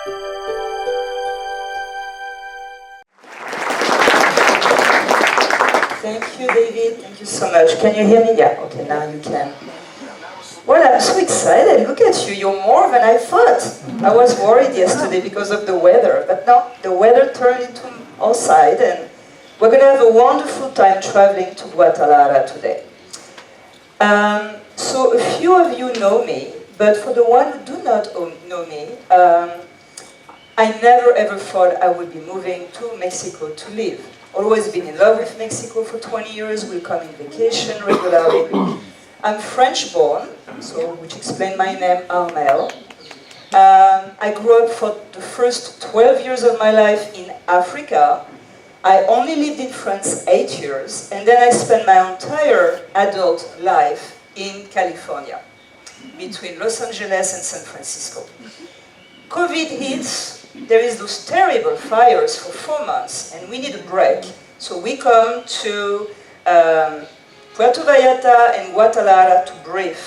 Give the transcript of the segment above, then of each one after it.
Thank you, David. Thank you so much. Can you hear me? Yeah, okay, now you can. Well, I'm so excited. Look at you. You're more than I thought. I was worried yesterday because of the weather, but no, the weather turned into outside, and we're going to have a wonderful time traveling to Guadalajara today. So a few of you know me, but for the one who do not know me, I never ever thought I would be moving to Mexico to live. Always been in love with Mexico for 20 years, we come in vacation regularly. I'm French born, so which explains my name, Armelle. I grew up for the first 12 years of my life in Africa. I only lived in France 8 years, and then I spent my entire adult life in California, between Los Angeles and San Francisco. COVID hits, there is those terrible fires for 4 months, and we need a break. So we come to Puerto Vallarta and Guadalajara to breathe,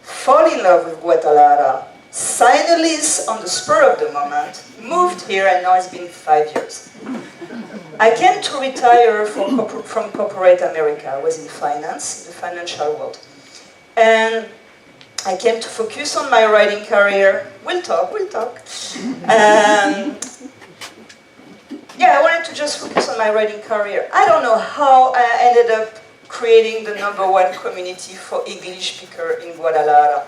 fall in love with Guadalajara, sign a lease on the spur of the moment, moved here, and now it's been 5 years. I came to retire from corporate America. I was in finance, in the financial world. And I came to focus on my writing career. We'll talk. Yeah, I wanted to just focus on my writing career. I don't know how I ended up creating the #1 community for English speaker in Guadalajara.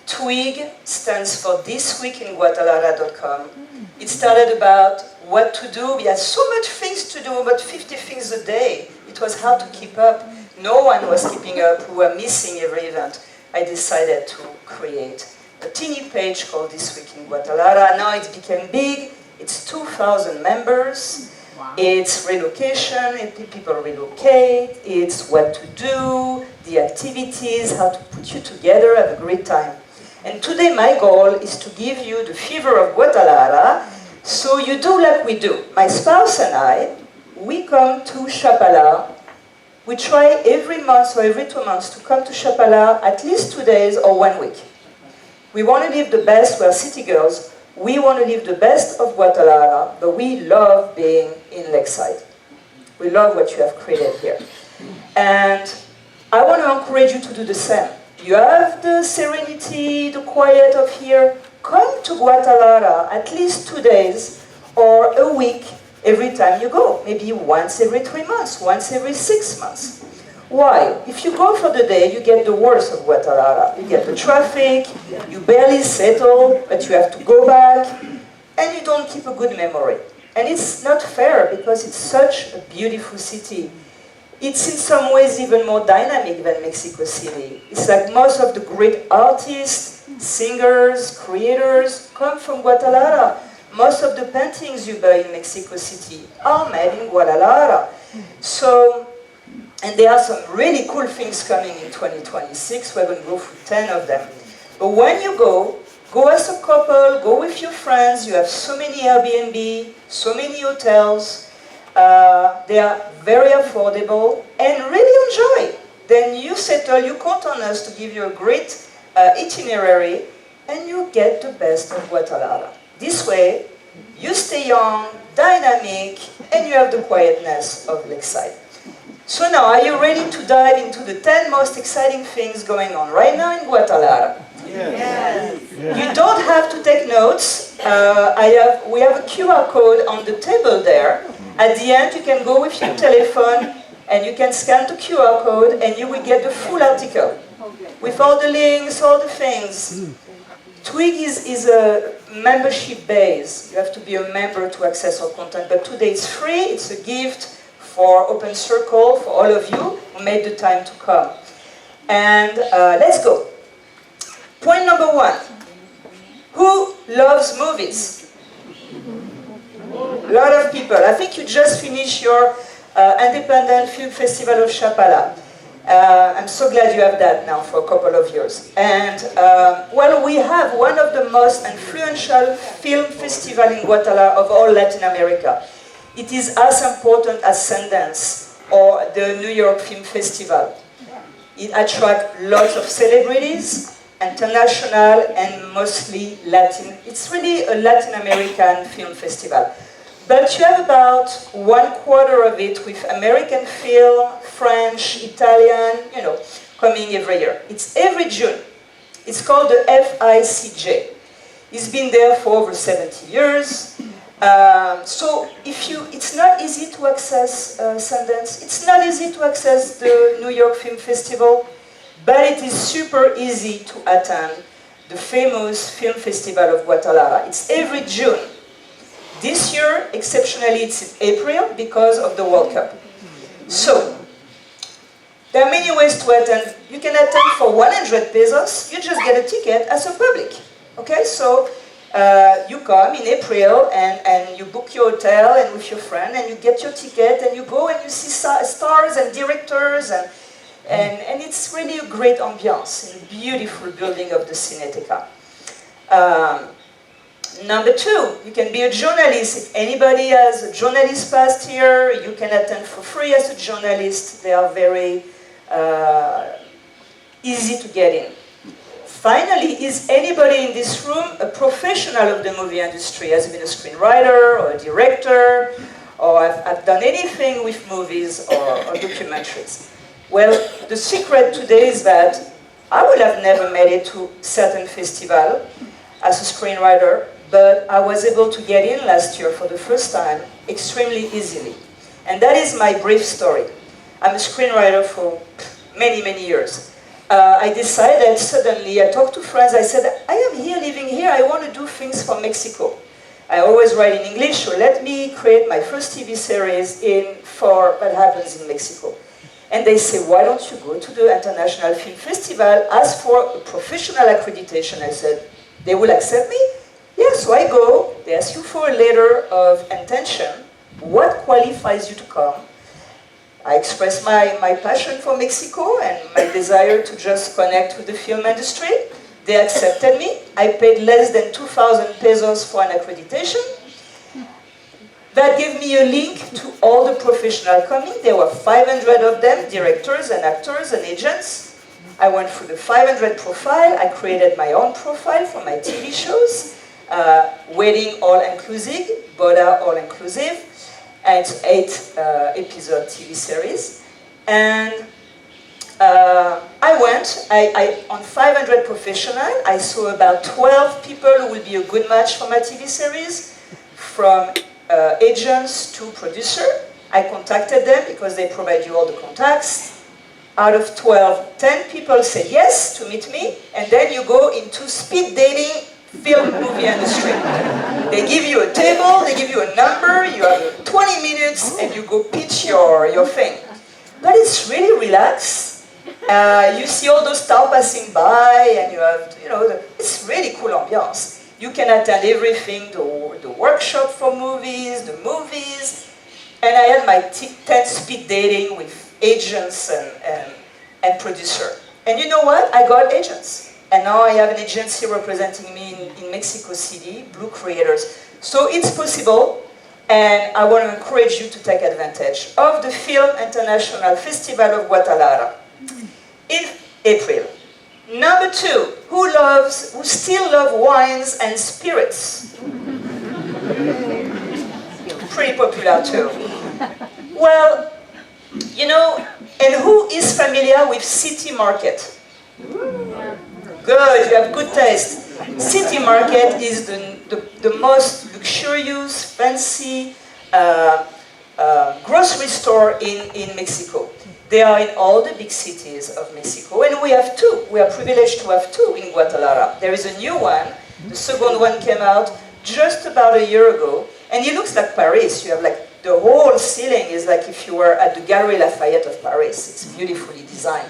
TWIG stands for thisweekinguadalajara.com. It started about what to do. We had so much things to do, about 50 things a day. It was hard to keep up. No one was keeping up. We were missing every event. I decided to create a teeny page called This Week in Guadalajara. Now it became big. It's 2,000 members. Wow. It's relocation, people relocate, it's what to do, the activities, how to put you together, have a great time. And today my goal is to give you the fever of Guadalajara, so you do like we do. My spouse and I, we come to Chapala. We try every month or every 2 months to come to Chapala at least 2 days or 1 week. We want to live the best, we're city girls. We want to live the best of Guadalajara, but we love being in Lakeside. We love what you have created here. And I want to encourage you to do the same. You have the serenity, the quiet of here. Come to Guadalajara at least 2 days or a week every time you go. Maybe once every 3 months, once every 6 months. Why? If you go for the day, you get the worst of Guadalajara. You get the traffic, you barely settle, but you have to go back, and you don't keep a good memory. And it's not fair, because it's such a beautiful city. It's in some ways even more dynamic than Mexico City. It's like most of the great artists, singers, creators come from Guadalajara. Most of the paintings you buy in Mexico City are made in Guadalajara. So, and there are some really cool things coming in 2026. We're going to go through 10 of them. But when you go as a couple, go with your friends. You have so many Airbnb, so many hotels. They are very affordable and really enjoy. Then you settle, you count on us to give you a great itinerary, and you get the best of Guadalajara. This way, you stay young, dynamic, and you have the quietness of Lakeside. So now, are you ready to dive into the 10 most exciting things going on right now in Guadalajara? Yes. Yes. You don't have to take notes. We have a QR code on the table there. At the end, you can go with your telephone and you can scan the QR code and you will get the full article with all the links, all the things. TWIG is a membership base. You have to be a member to access our content, but today it's free. It's a gift for Open Circle, for all of you who made the time to come. And let's go. Point number 1. Who loves movies? A lot of people. I think you just finished your Independent Film Festival of Chapala. I'm so glad you have that now for a couple of years. And, well, we have one of the most influential film festivals in Guadalajara of all Latin America. It is as important as Sundance or the New York Film Festival. It attracts lots of celebrities, international and mostly Latin. It's really a Latin American film festival. But you have about 1/4 of it with American film, French, Italian, coming every year. It's every June. It's called the FICJ. It's been there for over 70 years. So it's not easy to access Sundance. It's not easy to access the New York Film Festival, but it is super easy to attend the famous Film Festival of Guadalajara. It's every June. This year, exceptionally, it's in April because of the World Cup. So, there are many ways to attend. You can attend for 100 pesos. You just get a ticket as a public. Okay, so you come in April and you book your hotel and with your friend and you get your ticket and you go and you see stars and directors and it's really a great ambiance in a beautiful building of the Cineteca. Number two, you can be a journalist. If anybody has a journalist pass here, you can attend for free as a journalist. They are very easy to get in. Finally, is anybody in this room a professional of the movie industry? Has been a screenwriter or a director, or I've done anything with movies or documentaries? Well, the secret today is that I would have never made it to certain festival as a screenwriter, but I was able to get in last year for the first time extremely easily. And that is my brief story. I'm a screenwriter for many, many years. I decided suddenly, I talked to friends, I said, I am here, living here, I want to do things for Mexico. I always write in English, so let me create my first TV series for what happens in Mexico. And they say, why don't you go to the International Film Festival, ask for a professional accreditation? I said, they will accept me? Yeah, so I go, they ask you for a letter of intention, what qualifies you to come? I expressed my passion for Mexico and my desire to just connect with the film industry. They accepted me. I paid less than 2,000 pesos for an accreditation. That gave me a link to all the professionals coming. There were 500 of them, directors and actors and agents. I went through the 500 profile. I created my own profile for my TV shows. Wedding all-inclusive, Boda all-inclusive. And it's 8-episode TV series. And I went, on 500 professionals, I saw about 12 people who will be a good match for my TV series, from agents to producer. I contacted them because they provide you all the contacts. Out of 12, 10 people said yes to meet me, and then you go into speed dating film movie industry. They give you a table, they give you a number, you have 20 minutes and you go pitch your thing. But it's really relaxed. You see all those stars passing by and you have, it's really cool ambiance. You can attend everything, the workshop for movies, the movies. And I had my 10 speed dating with agents and producer. And you know what? I got agents. And now I have an agency representing me in Mexico City, Blue Creators. So it's possible, and I want to encourage you to take advantage of the Film International Festival of Guadalajara in April. Number two, who still love wines and spirits? Pretty popular too. Well, and who is familiar with City Market? Good, you have good taste. City Market is the most luxurious, fancy grocery store in Mexico. They are in all the big cities of Mexico, and we have two. We are privileged to have two in Guadalajara. There is a new one. The second one came out just about a year ago, and it looks like Paris. You have the whole ceiling is like if you were at the Galerie Lafayette of Paris. It's beautifully designed.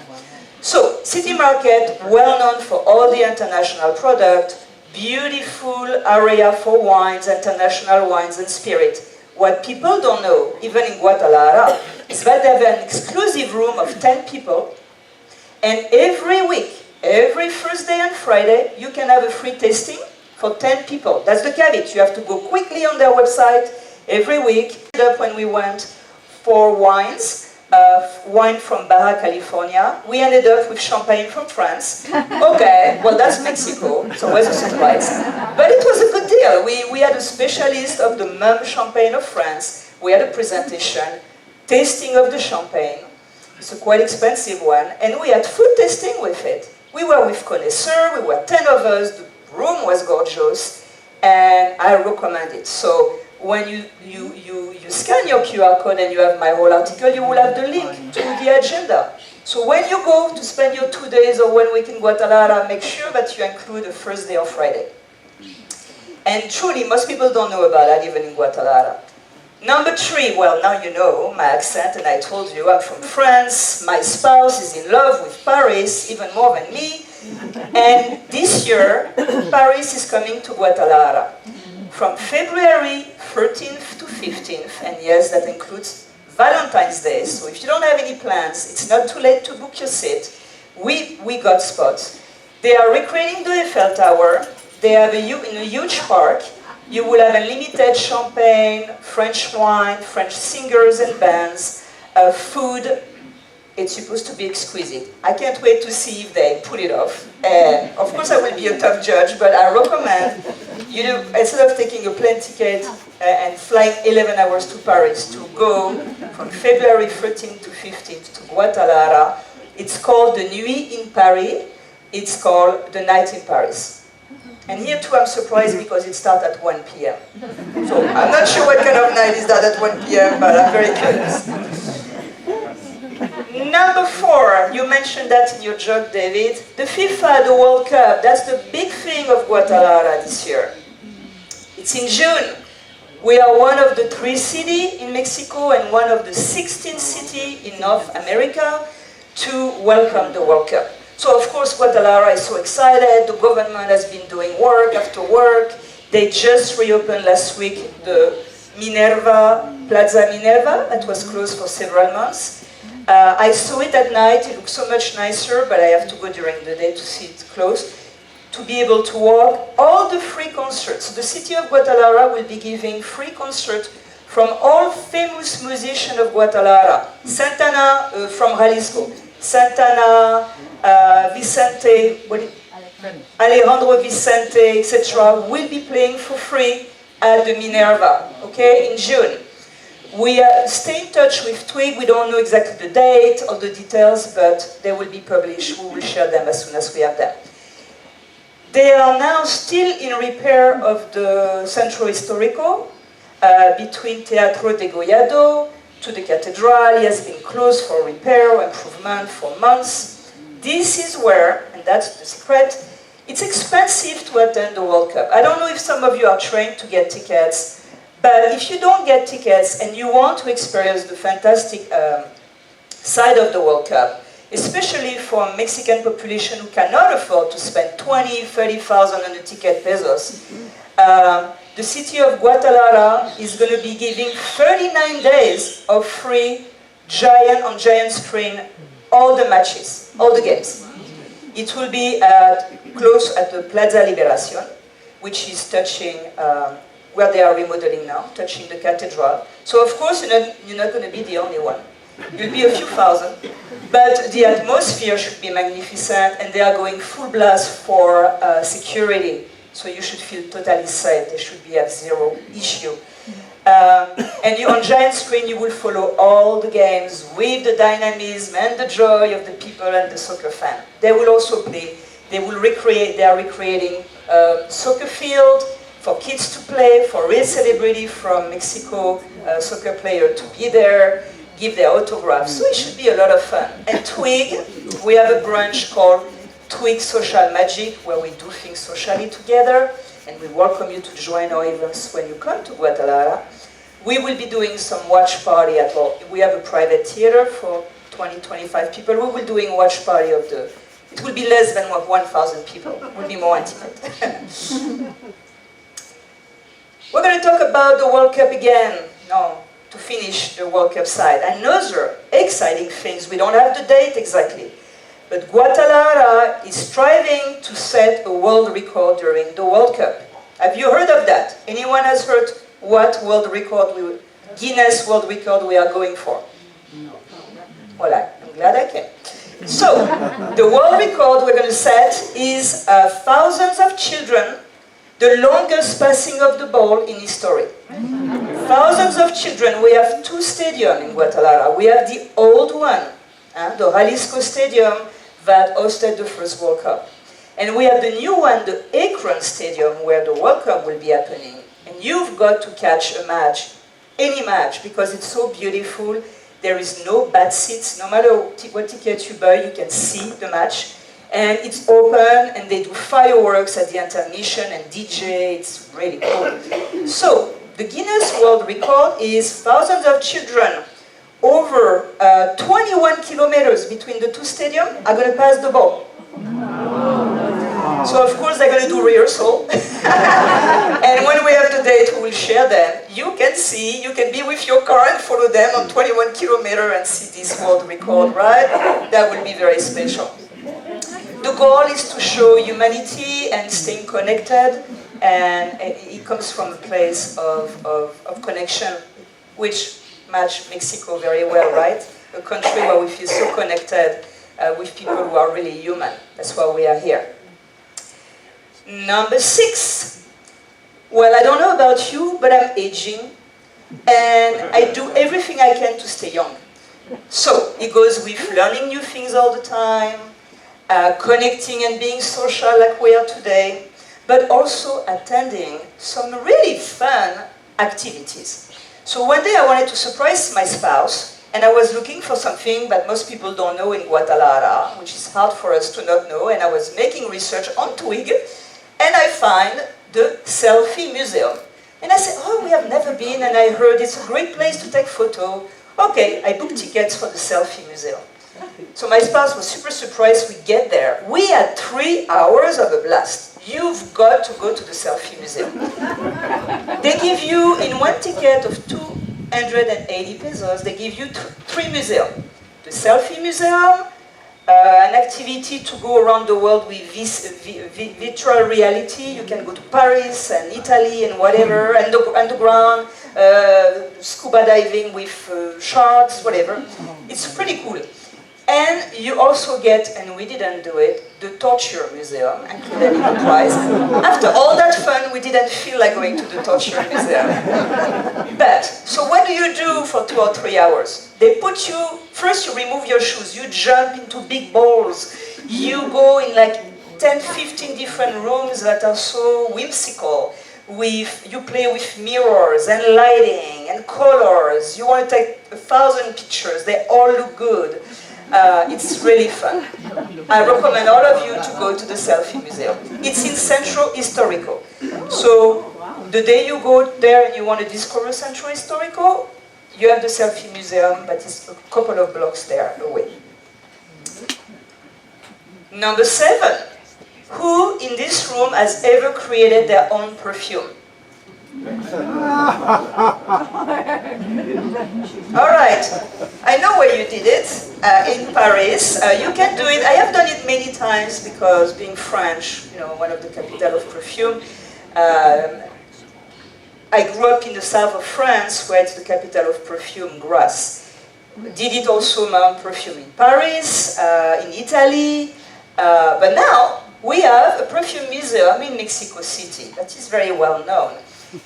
So, City Market, well known for all the international product, beautiful area for wines, international wines and spirit. What people don't know, even in Guadalajara, is that they have an exclusive room of 10 people, and every week, every Thursday and Friday, you can have a free tasting for 10 people. That's the caveat. You have to go quickly on their website every week. When we went for wines, wine from Baja California. We ended up with champagne from France. Okay, well that's Mexico, it's always a surprise. But it was a good deal. We had a specialist of the Mum champagne of France. We had a presentation, tasting of the champagne. It's a quite expensive one. And we had food tasting with it. We were with connoisseurs, we were 10 of us, the room was gorgeous, and I recommend it. So when you scan your QR code and you have my whole article, you will have the link to the agenda. So when you go to spend your 2 days or 1 week in Guadalajara, make sure that you include the first day or Friday. And truly, most people don't know about that even in Guadalajara. Number 3, well, now you know my accent, and I told you I'm from France. My spouse is in love with Paris, even more than me. And this year, Paris is coming to Guadalajara from February 13th to 15th, and yes, that includes Valentine's Day. So if you don't have any plans, it's not too late to book your seat. We got spots. They are recreating the Eiffel Tower. They have in a huge park. You will have unlimited champagne, French wine, French singers and bands, food. It's supposed to be exquisite. I can't wait to see if they pull it off. And of course I will be a tough judge, but I recommend, instead of taking a plane ticket and flying 11 hours to Paris, to go from February 13th to 15th to Guadalajara. It's called the Nuit in Paris. It's called the Night in Paris. And here too I'm surprised because it starts at 1 p.m. So I'm not sure what kind of night is that at 1 p.m., but I'm very curious. Number 4, you mentioned that in your joke, David. The FIFA, the World Cup, that's the big thing of Guadalajara this year. It's in June. We are one of the 3 cities in Mexico and one of the 16 cities in North America to welcome the World Cup. So of course Guadalajara is so excited, the government has been doing work after work. They just reopened last week the Plaza Minerva, that was closed for several months. I saw it at night, it looks so much nicer, but I have to go during the day to see it closed. To be able to walk, all the free concerts. So the city of Guadalajara will be giving free concerts from all famous musicians of Guadalajara. Santana from Jalisco, Santana, Vicente, Alejandro Vicente, etc. will be playing for free at the Minerva, okay, in June. We stay in touch with Twig. We don't know exactly the date or the details, but they will be published. We will share them as soon as we have them. They are now still in repair of the Centro Histórico between Teatro de Gollado to the cathedral. It has been closed for repair or improvement for months. This is where, and that's the secret, it's expensive to attend the World Cup. I don't know if some of you are trained to get tickets, but if you don't get tickets and you want to experience the fantastic side of the World Cup, especially for a Mexican population who cannot afford to spend 20, 30,000 on a ticket pesos, the city of Guadalajara is going to be giving 39 days of free giant screen all the matches, all the games. It will be close at the Plaza Liberación, which is touching where they are remodeling now, touching the cathedral. So of course you're not going to be the only one. You'll be a few thousand, but the atmosphere should be magnificent, and they are going full blast for security. So you should feel totally safe. They should be at zero issue. And on giant screen you will follow all the games with the dynamism and the joy of the people and the soccer fan. They will also play. They are recreating a soccer field for kids to play, for real celebrity from Mexico, soccer player to be there, give their autographs. So it should be a lot of fun. And Twig, we have a branch called Twig Social Magic, where we do things socially together, and we welcome you to join our events when you come to Guadalajara. We will be doing some watch party at all. We have a private theater for 20-25 people. We will be doing a watch party of it will be less than 1,000 people. It will be more intimate. We're going to talk about the World Cup again. No, to finish the World Cup side. Another exciting thing, we don't have the date exactly, but Guadalajara is striving to set a world record during the World Cup. Have you heard of that? Anyone has heard what Guinness World Record we are going for? Well, I'm glad I can. So, the world record we're going to set is thousands of children, the longest passing of the ball in history. Thousands of children. We have 2 stadiums in Guadalajara. We have the old one, the Jalisco Stadium that hosted the first World Cup. And we have the new one, the Akron Stadium, where the World Cup will be happening. And you've got to catch a match, any match, because it's so beautiful. There is no bad seats. No matter what ticket you buy, you can see the match. And it's open, and they do fireworks at the intermission and DJ. It's really cool. So, the Guinness World Record is thousands of children over 21 kilometers between the 2 stadiums are going to pass the ball. So of course they're going to do rehearsal. And when we have the date, we will share them. You can see, you can be with your car and follow them on 21 kilometers and see this world record, right? That will be very special. The goal is to show humanity and staying connected, and it comes from a place of connection, which match Mexico very well, right? A country where we feel so connected with people who are really human. That's why we are here. Number 6. Well, I don't know about you, but I'm aging, and I do everything I can to stay young. So, it goes with learning new things all the time, connecting and being social like we are today, but also attending some really fun activities. So one day I wanted to surprise my spouse, and I was looking for something that most people don't know in Guadalajara, which is hard for us to not know, and I was making research on Twig, and I find the Selfie Museum. And I said, oh, we have never been, and I heard it's a great place to take photo. Okay, I booked tickets for the Selfie Museum. So my spouse was super surprised. We get there. We had 3 hours of a blast. You've got to go to the Selfie Museum. They give you, in one ticket of 280 pesos, they give you 3 museums. The Selfie Museum, an activity to go around the world with virtual reality. You can go to Paris and Italy and whatever, underground, scuba diving with sharks, whatever. It's pretty cool. And you also get, and we didn't do it, the Torture Museum, included in the price. After all that fun, we didn't feel like going to the Torture Museum. But, so what do you do for 2 or 3 hours? They put you, first you remove your shoes, you jump into big balls, you go in like 10, 15 different rooms that are so whimsical. You play with mirrors and lighting and colors. You want to take 1,000 pictures, they all look good. It's really fun. I recommend all of you to go to the Selfie Museum. It's in Centro Historico. So the day you go there and you want to discover Centro Historico, you have the Selfie Museum, but it's a couple of blocks there away. Number 7. Who in this room has ever created their own perfume? All right, I know where you did it, in Paris. You can do it. I have done it many times because being French, you know, one of the capital of perfume, I grew up in the south of France, where it's the capital of perfume, Grasse. Did it also my own perfume in Paris, in Italy, but now we have a perfume museum in Mexico City that is very well known.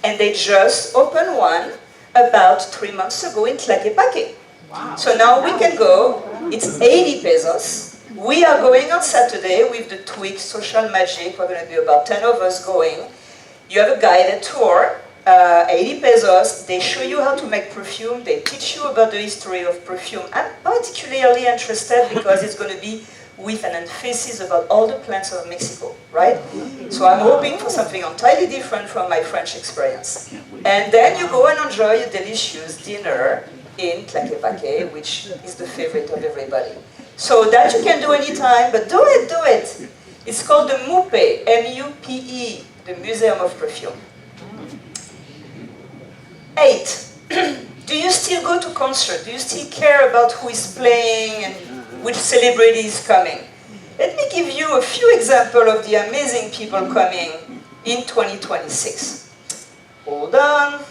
And they just opened one about 3 months ago in Tlaquepaque. Wow. So now we can go. It's 80 pesos. We are going on Saturday with the Twig Social Magic. We're going to be about 10 of us going. You have a guided tour, 80 pesos. They show you how to make perfume. They teach you about the history of perfume. I'm particularly interested because it's going to be with an emphasis about all the plants of Mexico, right? So I'm hoping for something entirely different from my French experience. And then you go and enjoy a delicious dinner in Tlaquepaque, which is the favorite of everybody. So that you can do anytime, but do it, do it. It's called the MUPE, M-U-P-E, the Museum of Perfume. 8. Do you still go to concerts? Do you still care about who is playing and which celebrity is coming? Let me give you a few examples of the amazing people coming in 2026. Hold on.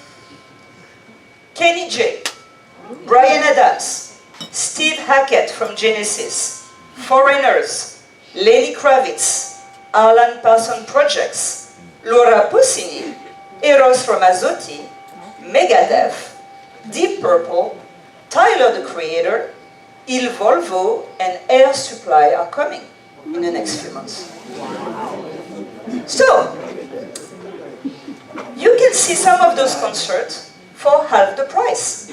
Kenny J, Bryan Adams, Steve Hackett from Genesis, Foreigners, Lenny Kravitz, Alan Parsons Projects, Laura Pausini, Eros Ramazzotti, Megadeth, Deep Purple, Tyler the Creator, Il Volvo, and Air Supply are coming in the next few months. So, you can see some of those concerts for half the price.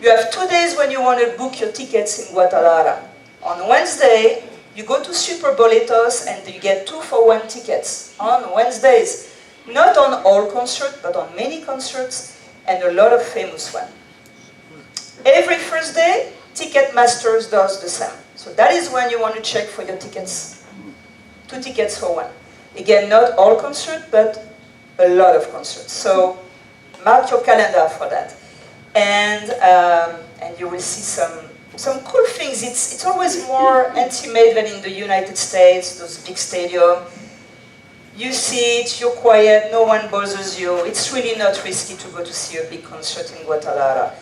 You have 2 days when you want to book your tickets in Guadalajara. On Wednesday, you go to Super Boletos and you get 2-for-1 tickets on Wednesdays. Not on all concerts, but on many concerts and a lot of famous ones. Every Thursday, Ticketmasters does the same. So that is when you want to check for your tickets. 2 tickets for 1. Again, not all concerts, but a lot of concerts. So mark your calendar for that. And you will see some cool things. It's always more intimate than in the United States, those big stadiums. You see it, you're quiet, no one bothers you. It's really not risky to go to see a big concert in Guadalajara.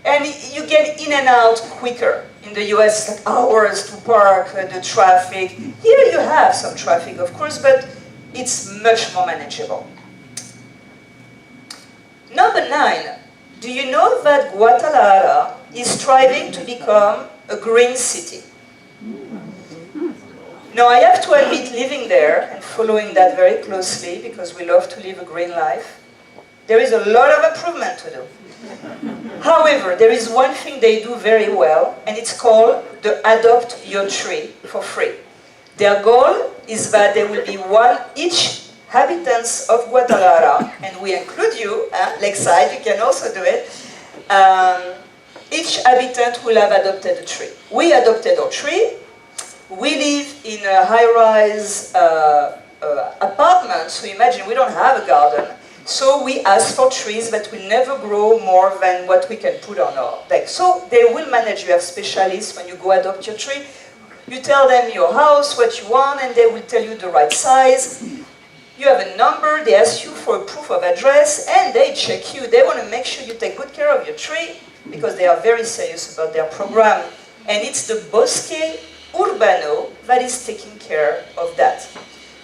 And you get in and out quicker. In the US, it's like hours to park, the traffic. Here you have some traffic, of course, but it's much more manageable. Number 9. Do you know that Guadalajara is striving to become a green city? Now, I have to admit, living there and following that very closely, because we love to live a green life, there is a lot of improvement to do. However, there is one thing they do very well, and it's called the Adopt Your Tree for free. Their goal is that there will be one each inhabitants of Guadalajara, and we include you, Lakeside, you can also do it. Each habitant will have adopted a tree. We adopted our tree. We live in a high-rise apartment, so imagine we don't have a garden. So we ask for trees that will never grow more than what we can put on our deck. So they will manage. You have specialists when you go adopt your tree. You tell them your house, what you want, and they will tell you the right size. You have a number, they ask you for a proof of address, and they check you. They want to make sure you take good care of your tree, because they are very serious about their program. And it's the Bosque Urbano that is taking care of that.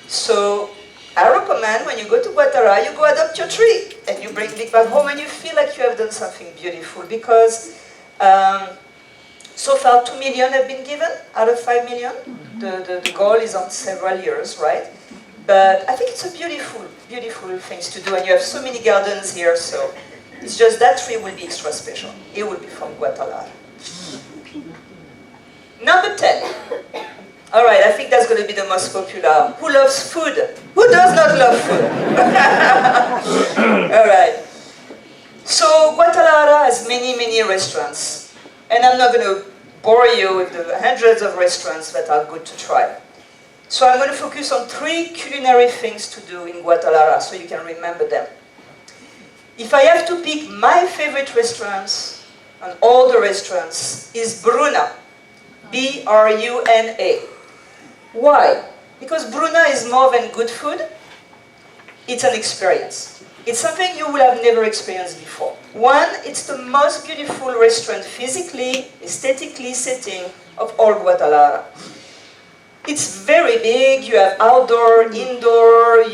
So I recommend when you go to Guadalajara, you go adopt your tree, and you bring it back home, and you feel like you have done something beautiful, because so far 2 million have been given out of 5 million. The goal is on several years, right? But I think it's a beautiful, beautiful thing to do, and you have so many gardens here, so it's just that tree will be extra special. It will be from Guadalajara. Number 10. All right, I think that's going to be the most popular. Who loves food? Who does not love food? All right. So Guadalajara has many, many restaurants, and I'm not going to bore you with the hundreds of restaurants that are good to try. So I'm going to focus on 3 culinary things to do in Guadalajara so you can remember them. If I have to pick my favorite restaurants, and all the restaurants, is Bruna. B-R-U-N-A. Why? Because Bruna is more than good food. It's an experience. It's something you will have never experienced before. One, it's the most beautiful restaurant physically, aesthetically setting of all Guadalajara. It's very big, you have outdoor, indoor,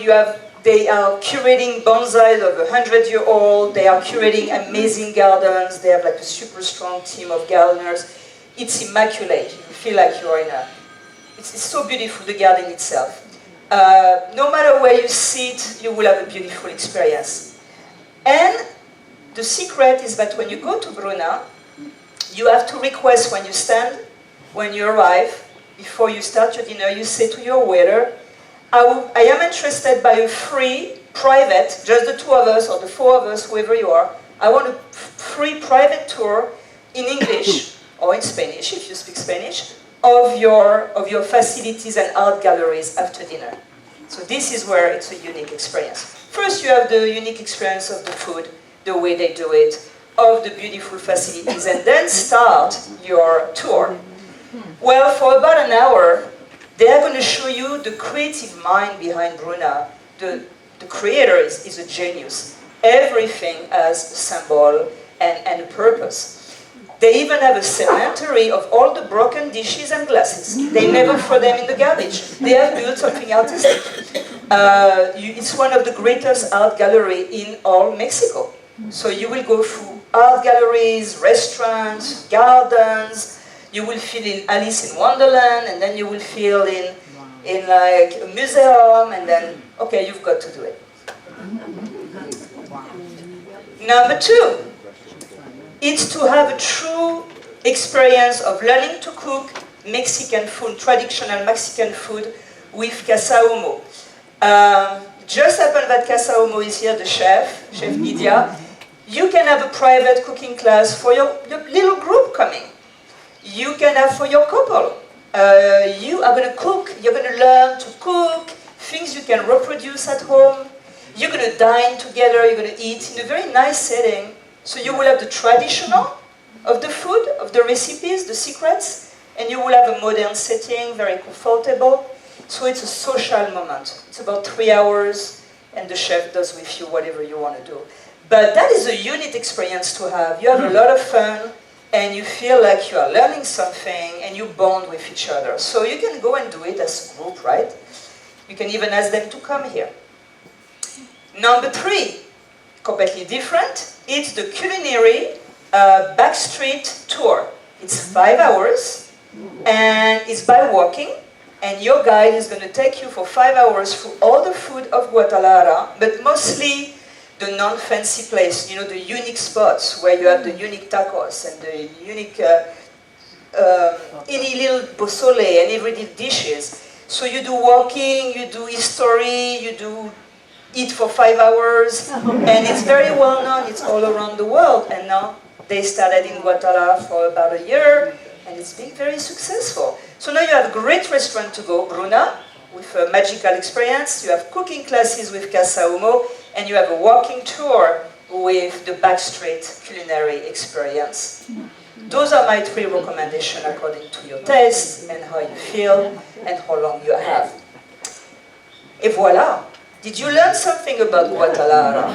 they are curating bonsais of 100-year-old, they are curating amazing gardens, they have like a super strong team of gardeners. It's immaculate, you feel like you are it's so beautiful, the garden itself. No matter where you sit, you will have a beautiful experience. And the secret is that when you go to Bruna, you have to request when you stand, when you arrive, before you start your dinner, you say to your waiter, I am interested by a free, private, just the 2 of us or the 4 of us, whoever you are, I want a free private tour in English or in Spanish, if you speak Spanish, of your facilities and art galleries after dinner. So this is where it's a unique experience. First, you have the unique experience of the food, the way they do it, of the beautiful facilities, and then start your tour. Well, for about an hour, they are going to show you the creative mind behind Bruna. The creator is a genius. Everything has a symbol and a purpose. They even have a cemetery of all the broken dishes and glasses. They never throw them in the garbage. They have built something artistic. It's one of the greatest art galleries in all Mexico. So you will go through art galleries, restaurants, gardens. You will feel in Alice in Wonderland, and then you will feel in like a museum, and then, okay, you've got to do it. Number 2. It's to have a true experience of learning to cook Mexican food, traditional Mexican food with Casa Humo. Just happened that Casa Humo is here, the chef, Chef Lydia. You can have a private cooking class for your little group coming. You can have for your couple. You are going to cook, you're going to learn to cook, things you can reproduce at home. You're going to dine together, you're going to eat in a very nice setting. So you will have the traditional of the food, of the recipes, the secrets, and you will have a modern setting, very comfortable. So it's a social moment. It's about 3 hours, and the chef does with you whatever you want to do. But that is a unique experience to have. You have a lot of fun, and you feel like you are learning something, and you bond with each other. So you can go and do it as a group, right? You can even ask them to come here. Number 3, completely different. It's the culinary backstreet tour. It's 5 hours, and it's by walking, and your guide is going to take you for 5 hours through all the food of Guadalajara, but mostly the non-fancy place, you know, the unique spots where you have the unique tacos and the unique any little pozole and everyday dishes. So you do walking, you do history, you do eat for 5 hours, and it's very well known, it's all around the world, and now they started in Guadalajara for about a year, and it's been very successful. So now you have a great restaurant to go, Bruna, with a magical experience, you have cooking classes with Casa Humo, and you have a walking tour with the backstreet culinary experience. Those are my 3 recommendations according to your taste, and how you feel, and how long you have. Et voilà! Did you learn something about Guadalajara?